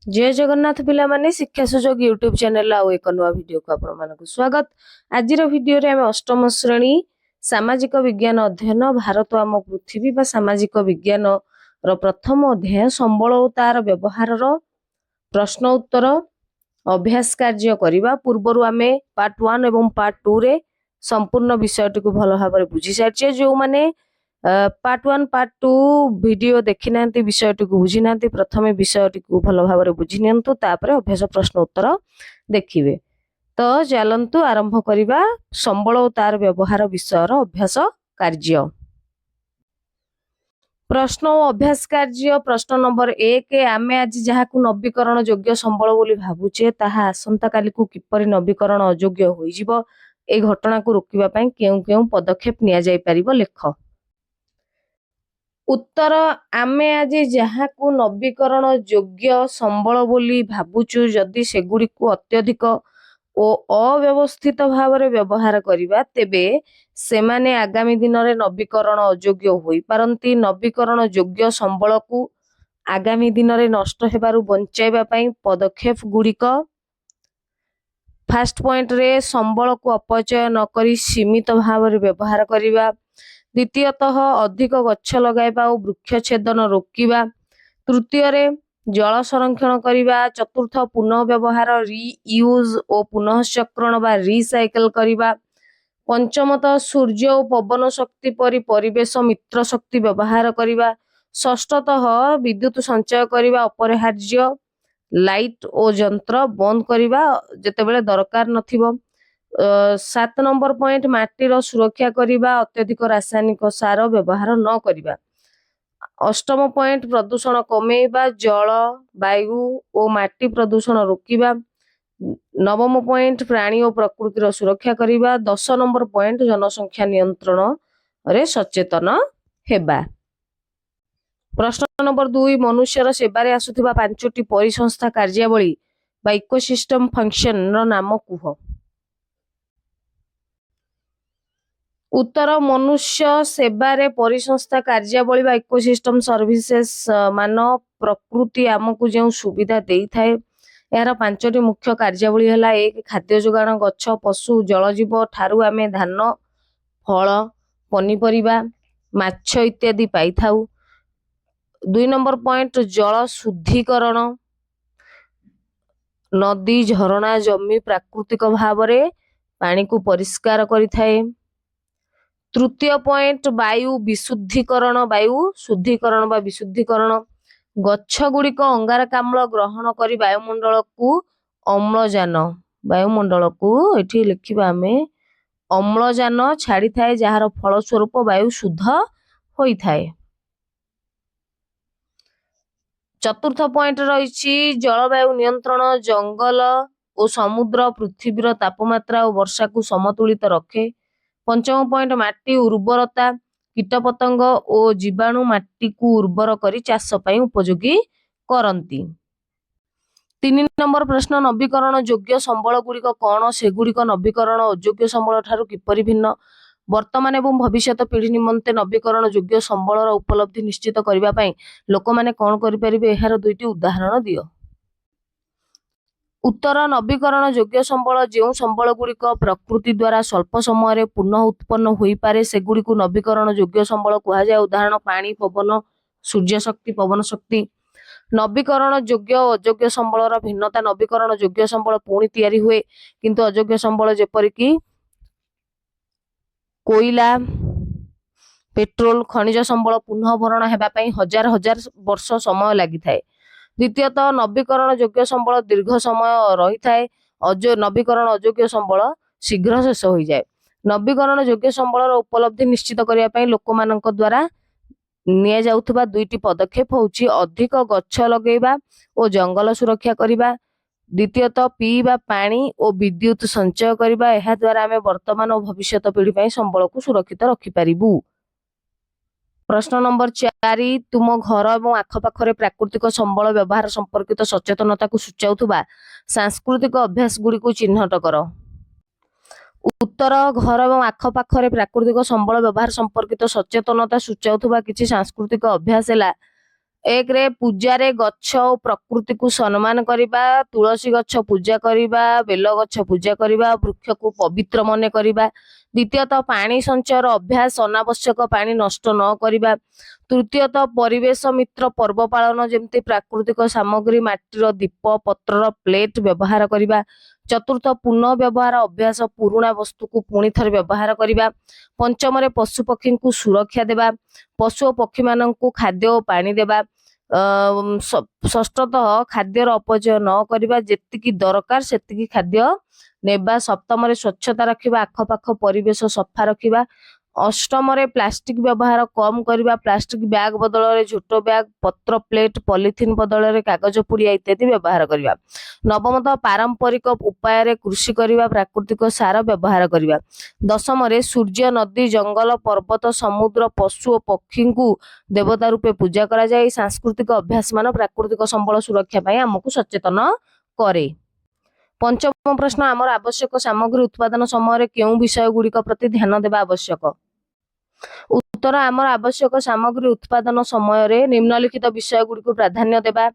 जय जगन्नाथ पिला माने शिक्षा सुजोग यूट्यूब चैनल आउ एक नुआ वीडियो को आपण मानक स्वागत। आज वीडियो रे आम अष्टम श्रेणी सामाजिक विज्ञान अध्ययन भारत आम पृथ्वी बा सामाजिक विज्ञान रो प्रथम अध्याय संबल और तार व्यवहार रो प्रश्न उत्तर अभ्यास कार्य करिबा पूर्वरु आमे पार्ट 1 एवं पार्ट 2 रे संपूर्ण विषयटी को भल भाव बुझी सारिछे। जो माने पार्ट 1 पार्ट 2 वीडियो देखि नांती विषयटी को बुझी नांती प्रथमे विषयटी को भल भाव बुझी नियंतु तापर अभ्यास प्रश्न उत्तर देखिबे। तो चलंतु आरंभ करिबा संबल और तार व्यवहार विषयर अभ्यास कार्य। प्रश्न और अभ्यास कार्य प्रश्न नंबर 1 आमे आज जहाकू नवीकरण योग्य संबल बोली भाबुचे ताहा आसंता काली को किपरि नवीकरण अयोग्य होई जिवो ए घटना को रोकिबा पई केउ केउ पदक्षेप निया जाई परिबो लेख। उत्तर आमे आज जहाकू नवीकरण योग्य संबल बोली भाबुचु जदि सेगुडी को अत्यधिक ओ अव्यवस्थित भाव रे व्यवहार करिबा तेबे सेमाने आगामी दिन रे नवीकरण अयोग्य होई पारंती। नवीकरण योग्य संबल को आगामी दिन रे नष्ट हेबारु बंचाइबा पई पदक्षेप गुड़िक फास्ट पॉइंट रे संबल को अपचय न करी सीमित भाव रे व्यवहार करिबा। द्वितीयतः अधिक गछ लगाइबा और वृक्ष छेदन रोकिबा। तृतीय रे जल संरक्षण करिबा। चतुर्थ पुनः व्यवहार रीयूज और पुनः चक्रण बा रिसाइकल करिबा। पंचमत सूर्य और पवन शक्ति परि परिवेश मित्र शक्ति व्यवहार करिबा। षष्ठतः विद्युत संचय करिबा अपरिहार्य। लाइट और यंत्र बंद करिबा जेतेबेले दरकार नथिबो। 7 नंबर पॉइंट माटीर सुरक्षा करिबा अत्यधिक रासायनिक सार व्यवहार न करिबा। अष्टम पॉइंट प्रदूषण कमेइबा जल वायु और माटी प्रदूषण रोकिबा। नवम पॉइंट प्राणी और प्रकृतिर सुरक्षा करिबा। 10 नंबर पॉइंट जनसंख्या नियंत्रण रे सचेतन हेबा। प्रश्न नंबर 2 मनुष्यर सेवारे आसुथिबा 5टी परिसंस्था कार्यावली बा इकोसिस्टम फंक्शन रो नाम कुह। उत्तर मनुष्य सेवारे परिसंस्था कार्यावली बा इकोसिस्टम सर्विसेस मान प्रकृति आमको जो सुविधा देई थाए यार 5टी मुख्य कार्यावली हला। 1 खाद्य जोगाण गछ पशु जलजीव ठारू आमे धान फल पनीपरिबा माछ इत्यादि पाई थाउ। 2 नंबर पॉइंट जल शुद्धिकरण नदी झरणा जमी प्राकृतिक भाव रे पानी को परिष्कार करि थाए। तृतीय पॉइंट वायु विशुद्धिकरण वायु शुद्धिकरण बा विशुद्धिकरण गछ गुड़िक अंगारकाम्ल ग्रहण करी वायुमंडल को एठी लिखिबा आमे अम्लजान छाड़ी थाए जहार फल स्वरूप वायु शुद्ध होई थाए। चतुर्थ पॉइंट रही जलवायु नियंत्रण जंगल और समुद्र पृथ्वीर तापमात्रा और वर्षा को समतुलित रखे। पंचम पॉइंट माटी उर्वरता कीटपतंग और जीवाणु माटी को उर्वर करी चाष पई उपयोगी करंती। 3 नंबर प्रश्न नवीकरण योग्य संबल गुड़िक कौन सेगुड़िक नवीकरण अयोग्य संबल ठारू किपरि भिन्न। वर्तमान एवं भविष्यत पीढ़ी निमंते नवीकरण योग्य संबलर उपलब्धि निश्चित करिबा पई लोक माने कोन करि परिबे एहार दुईटी उदाहरण दियो। उत्तर नवीकरण योग्य संबल जो संबल गुड़िक प्रकृति द्वारा स्वल्प समय पुनः उत्पन्न होई पारे सेगुड़िक नवीकरण योग्य संबल कहा जाय। उदाहरण पानी पवन सूर्य शक्ति पवन शक्ति। नवीकरण योग्य अयोग्य संबलर भिन्नता नवीकरण योग्य संबल पुणी तैयारी हुए किंतु अयोग्य संबल जेपरि कि कोयला पेट्रोल खनिज संबल पुनः भरण हेबा पई हजार हजार वर्ष समय लागि थाए। द्वितीयतः नवीकरण योग्य संबल दीर्घ समय रही थाए नवीकरण अयोग्य संबल शीघ्र शेष हो जाए। नवीकरण योग्य संबलर उपलब्धि निश्चित करिया पई लोकमानक द्वारा निया जाउथबा दुईटी पदक्षेप होउची अधिक गछ लगेबा और जंगल सुरक्षा करिबा। द्वितीयतः पीवा पानी और विद्युत संचय करिबा। एहा द्वारा आमे वर्तमान और भविष्यत पीढ़ी पई संबल को सुरक्षित रखि परिबु। प्रश्न नंबर 4 तुम घर और आखपाखरे प्राकृतिक संबल व्यवहार संपर्कित सचेतनता को सूचाउथबा सांस्कृतिक अभ्यास गुड़ी को चिन्हट कर। उत्तर घर और आखपाखरे प्राकृतिक संबल व्यवहार संपर्कित सचेतनता सूचाउथबा किछि सांस्कृतिक अभ्यास हैला एक रे पूजारे गच्छ और प्रकृति को सम्मान करिबा, तुलसी गच्छ पूजा करिबा, बेल गच्छ पूजा करिबा, वृक्ष को पवित्र मने करिबा। द्वितीयतः पानी संचयर अभ्यास, अनावश्यक पानी नष्ट न करिबा। तृतीयतः परिवेश मित्र पर्व पालन, जेमती प्राकृतिक सामग्री माटीर दीप पत्रर प्लेट व्यवहार करिबा। चतुर्थ पुनः व्यवहार अभ्यास, पुरुणा वस्तु को पुणी थरे व्यवहार करिबा। पंचम पशु पक्षी को सुरक्षा देबा, पशु और पक्षी माननकु खाद्य और पानी देबा। षष्ठतः खाद्यर अपचय न करिबा, जेतिकी दरकार सेतिकी खाद्य नेबा। सप्तम स्वच्छता रखिबा, आखपाख परिवेश सफा रखिबा। अष्टम प्लास्टिक व्यवहार कम करिबा, प्लास्टिक बैग बदल में झोट बैग, पत्र प्लेट, पॉलिथिन बदल में कागज पुड़िया इत्यादि व्यवहार करिबा। नवमतः पारंपरिक उपाय रे कृषि करिबा, प्राकृतिक सार व्यवहार करिबा। दशम सूर्य, नदी, जंगल, पर्वत, समुद्र, पशु और पक्षी को देवता रूपे पूजा करा जाए। सांस्कृतिक अभ्यास मान प्राकृतिक संबल सुरक्षा पाई हमकु सचेतन करे। पंचम प्रश्न, आमर आवश्यक सामग्री उत्पादन समय केउं विषय गुड़िक प्रति ध्यान देबा आवश्यक? उत्तर, आमर आवश्यक सामग्री उत्पादन समय निम्नलिखित विषय गुड़िक प्राधान्य देबा।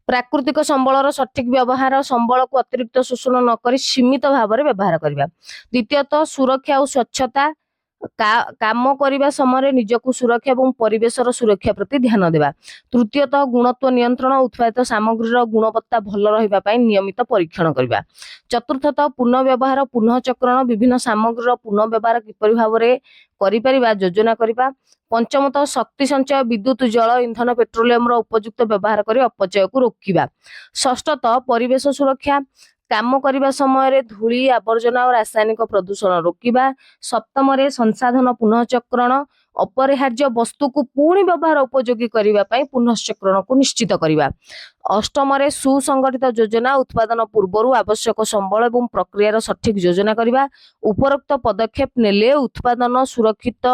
प्राकृतिक संबलर सठिक व्यवहार, संबल को अतिरिक्त शोषण न करी सीमित भाव में व्यवहार करिबा। द्वितीयतः सुरक्षा और स्वच्छता, काम करिबा समय निजकु सुरक्षा और परिवेशर सुरक्षा प्रति ध्यान देबा। तृतीयतः गुणत्व नियंत्रण, उत्पादित सामग्रीर गुणवत्ता भल रहिबा पई नियमित परीक्षण करिबा। चतुर्थतः पुनः व्यवहार, पुनः चक्रण, विभिन्न सामग्रीर पुनः व्यवहार किपरि भाव में करि परिबा योजना करिबा। पंचमतः शक्ति संचय, विद्युत, जल, इंधन, पेट्रोलियम उपयुक्त व्यवहार करी अपचय को रोकिबा। षष्ठतः परिवेश सुरक्षा, काम करिबा समय धूली, आवर्जना और रासायनिक प्रदूषण रोकिबा। सप्तम संसाधन पुनः चक्रण, अपरिहार्य वस्तु को पुणी व्यवहार उपयोगी करिबा पई पुनश्चक्रण को निश्चित करिबा। अष्टम सुसंगठित योजना, उत्पादन पूर्व आवश्यक संबल और प्रक्रियार सठिक योजना करिबा। उपरोक्त पदक्षेप नेले उत्पादन सुरक्षित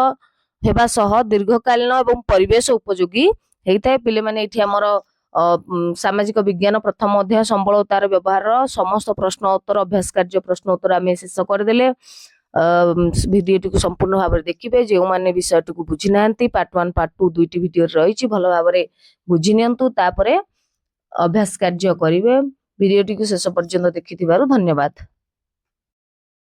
हेबा सह दीर्घकालीन एवं परिवेश उपयोगी हेइताए। पिले माने एठी हमर सामाजिक विज्ञान प्रथम अध्याय संबल और तार व्यवहार समस्त प्रश्न उत्तर अभ्यास कार्य प्रश्न उत्तर आम शेष करदेले। भिडियोटी को संपूर्ण भाव में देखिए। जो मैंने विषयटी को बुझी ना पार्ट 1 पार्ट 2 दुईटी भिडियो रही भल भाव में बुझी नियंतु, तापरे अभ्यास कार्य करेंगे। भिडियोटी को शेष पर्यंत देखि धन्यवाद।